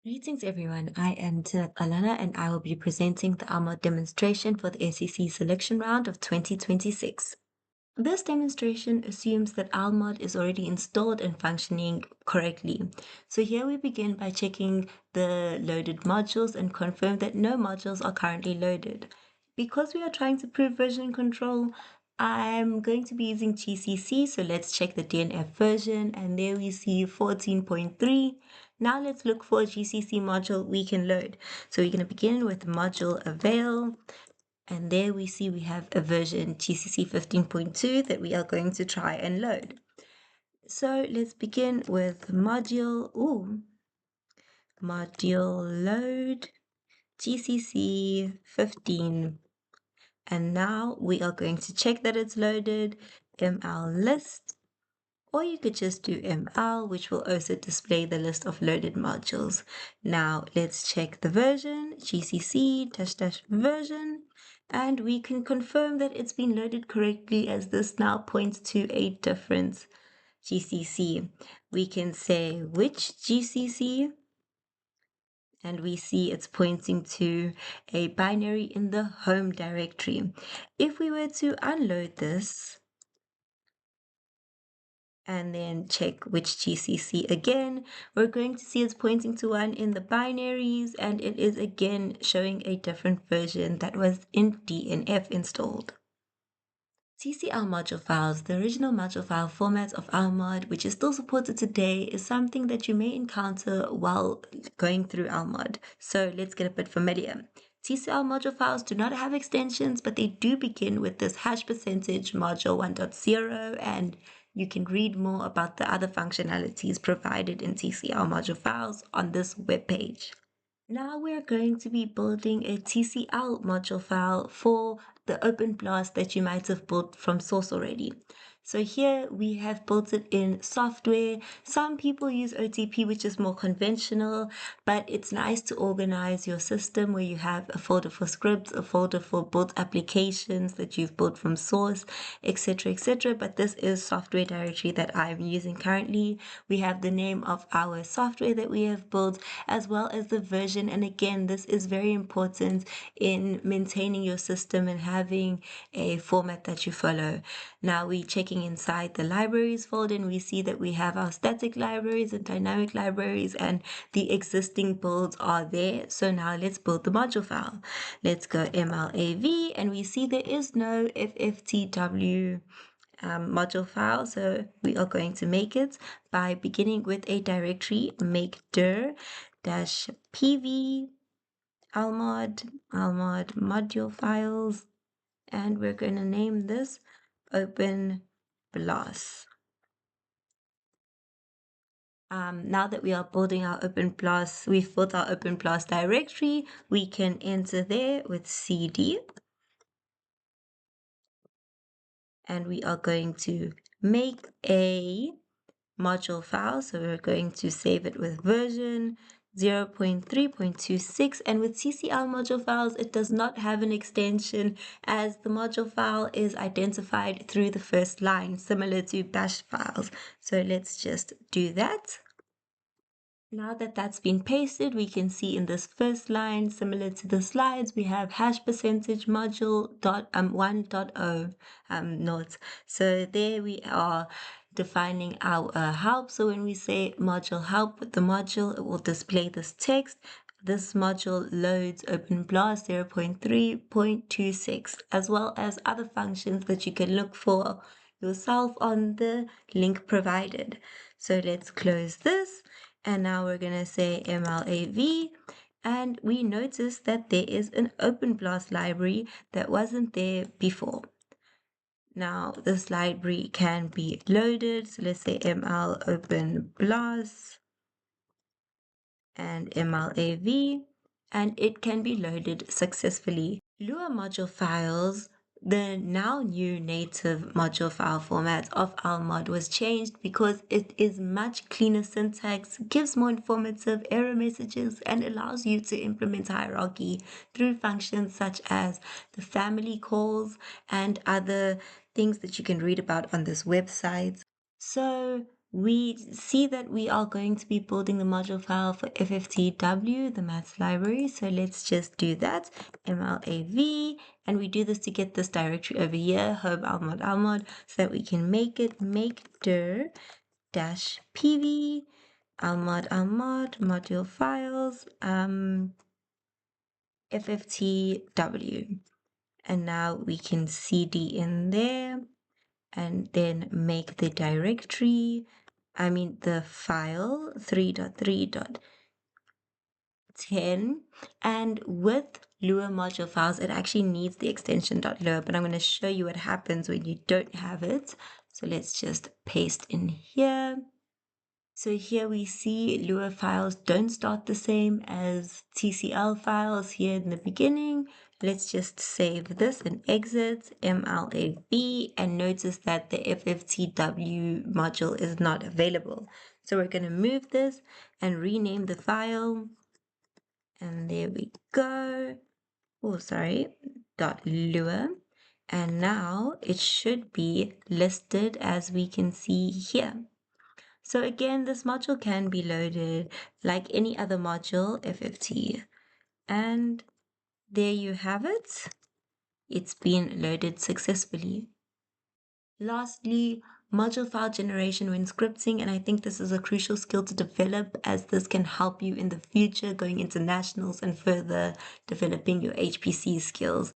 Greetings everyone, I am Thina Calana and I will be presenting the Lmod demonstration for the SCC selection round of 2026. This demonstration assumes that Lmod is already installed and functioning correctly. So here we begin by checking the loaded modules and confirm that no modules are currently loaded. Because we are trying to prove version control, I'm going to be using GCC, so let's check the DNF version, and there we see 14.3. Now let's look for a GCC module we can load. So we're going to begin with module avail, and there we see we have a version GCC 15.2 that we are going to try and load. So let's begin with module load GCC 15. And now we are going to check that it's loaded, ml list, or you could just do ml, which will also display the list of loaded modules. Now let's check the version, GCC --version, and we can confirm that it's been loaded correctly, as this now points to a different GCC. We can say which GCC, and we see it's pointing to a binary in the home directory. If we were to unload this and then check which GCC again, we're going to see it's pointing to one in the binaries, and it is again showing a different version that was in DNF installed. TCL module files, the original module file format of Lmod, which is still supported today, is something that you may encounter while going through Lmod. So let's get a bit familiar. TCL module files do not have extensions, but they do begin with this #% module 1.0, and you can read more about the other functionalities provided in TCL module files on this webpage. Now we're going to be building a TCL module file for the open blast that you might have built from source already. So here we have built it in software. Some people use OTP, which is more conventional, but it's nice to organize your system where you have a folder for scripts, a folder for built applications that you've built from source, etc., etc. But this is software directory that I'm using currently. We have the name of our software that we have built, as well as the version. And again, this is very important in maintaining your system and having a format that you follow. Now we're checking inside the libraries folder, and we see that we have our static libraries and dynamic libraries, and the existing builds are there. So now let's build the module file. Let's go mlav, and we see there is no fftw module file, so we are going to make it by beginning with a directory, make dir -pv lmod module files, and we're going to name this open blast. Now that we are building our open blast, we've built our open blast directory, we can enter there with cd, and we are going to make a module file. So we're going to save it with version 0.3.26, and with TCL module files, it does not have an extension, as the module file is identified through the first line, similar to bash files. So let's just do that. Now that that's been pasted, we can see in this first line, similar to the slides, we have #% module dot 1.0 notes. So there we are defining our help. So when we say module help with the module, it will display this text. This module loads open blast 0.3.26, as well as other functions that you can look for yourself on the link provided. So let's close this. And now we're going to say mlav, and we notice that there is an open blast library that wasn't there before. Now this library can be loaded. So let's say ml open blast and mlav, and it can be loaded successfully. Lua module files, the now new native module file format of Lmod, was changed because it is much cleaner syntax, gives more informative error messages, and allows you to implement hierarchy through functions such as the family calls and other things that you can read about on this website. So we see that we are going to be building the module file for FFTW, the maths library. So let's just do that, mlav, and we do this to get this directory over here, home lmod, so that we can make it make dir dash pv lmod module files FFTW. And now we can cd in there and then make the directory, the file 3.3.10. And with Lua module files, it actually needs the extension .lua, but I'm going to show you what happens when you don't have it. So let's just paste in here. So here we see Lua files don't start the same as TCL files here in the beginning. Let's just save this and exit MLAV, and notice that the FFTW module is not available. So we're going to move this and rename the file. And there we go. Oh, sorry, .lua. And now it should be listed as we can see here. So again, this module can be loaded like any other module, FFT. And there you have it. It's been loaded successfully. Lastly, module file generation when scripting, and I think this is a crucial skill to develop, as this can help you in the future going into nationals and further developing your HPC skills.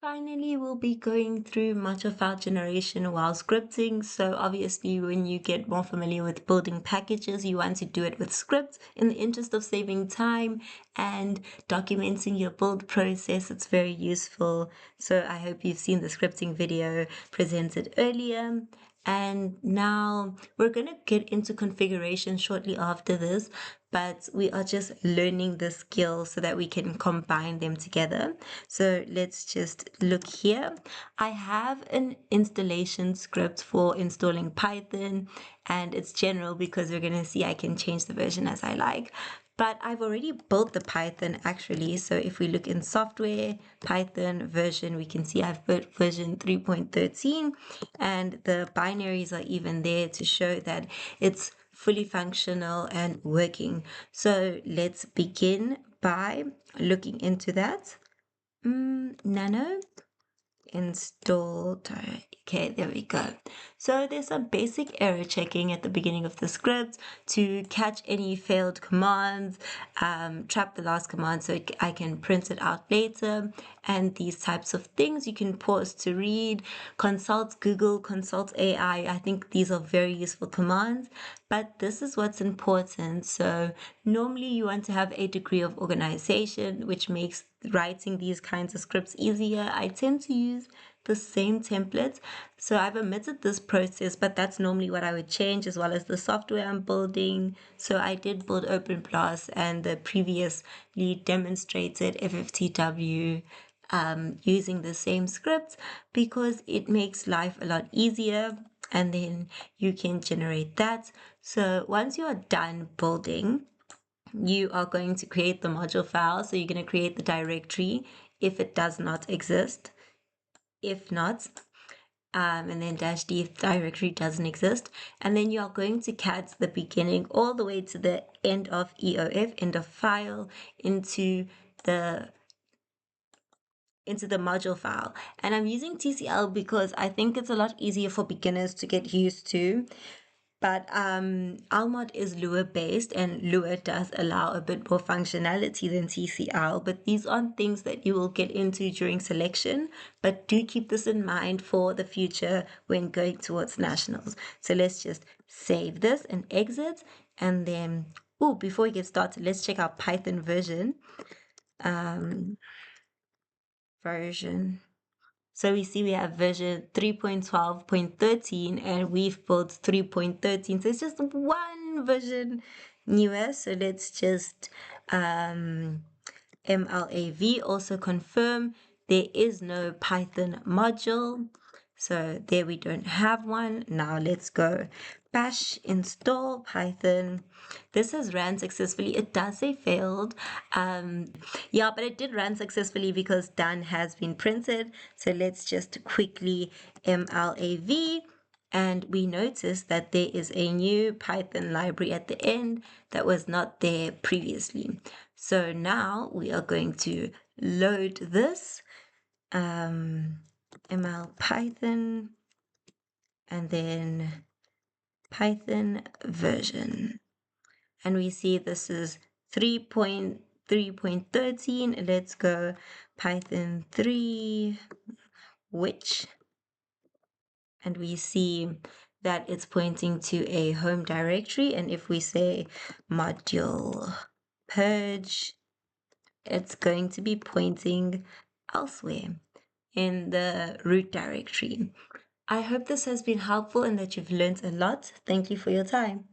Finally, we'll be going through module file generation while scripting. So obviously, when you get more familiar with building packages, you want to do it with scripts in the interest of saving time and documenting your build process. It's very useful. So I hope you've seen the scripting video presented earlier. And now we're going to get into configuration shortly after this, but we are just learning the skills so that we can combine them together. So let's just look here. I have an installation script for installing Python, and it's general because we're going to see I can change the version as I like. But I've already built the Python actually. So if we look in software, Python version, we can see I've built version 3.13, and the binaries are even there to show that it's fully functional and working. So let's begin by looking into that. Nano install. Okay, there we go. So there's some basic error checking at the beginning of the script to catch any failed commands, trap the last command so I can print it out later, and these types of things. You can pause to read, consult Google, consult AI. I think these are very useful commands, but this is what's important. So normally you want to have a degree of organization, which makes writing these kinds of scripts easier. I tend to use the same templates. So I've omitted this process, but that's normally what I would change, as well as the software I'm building. So I did build OpenPlus and the previously demonstrated FFTW using the same script, because it makes life a lot easier, and then you can generate that. So once you are done building, you are going to create the module file. So you're going to create the directory if it does not exist. If not, and then -d if directory doesn't exist. And then you are going to cat the beginning all the way to the end of EOF, end of file, into the module file. And I'm using TCL because I think it's a lot easier for beginners to get used to. But Lmod is Lua based, and Lua does allow a bit more functionality than TCL, but these aren't things that you will get into during selection. But do keep this in mind for the future when going towards nationals. So let's just save this and exit. And then, before we get started, let's check our Python version. So we see we have version 3.12.13, and we've built 3.13. So it's just one version newer. So let's just MLAV also confirm there is no Python module. So there we don't have one. Now let's go bash install Python. This has ran successfully. It does say failed. Yeah, but it did run successfully because done has been printed. So let's just quickly MLAV And we notice that there is a new Python library at the end that was not there previously. So now we are going to load this ML Python and then Python version. And we see this is 3.3.13. Let's go Python 3, which, and we see that it's pointing to a home directory. And if we say module purge, it's going to be pointing elsewhere in the root directory. I hope this has been helpful and that you've learned a lot. Thank you for your time.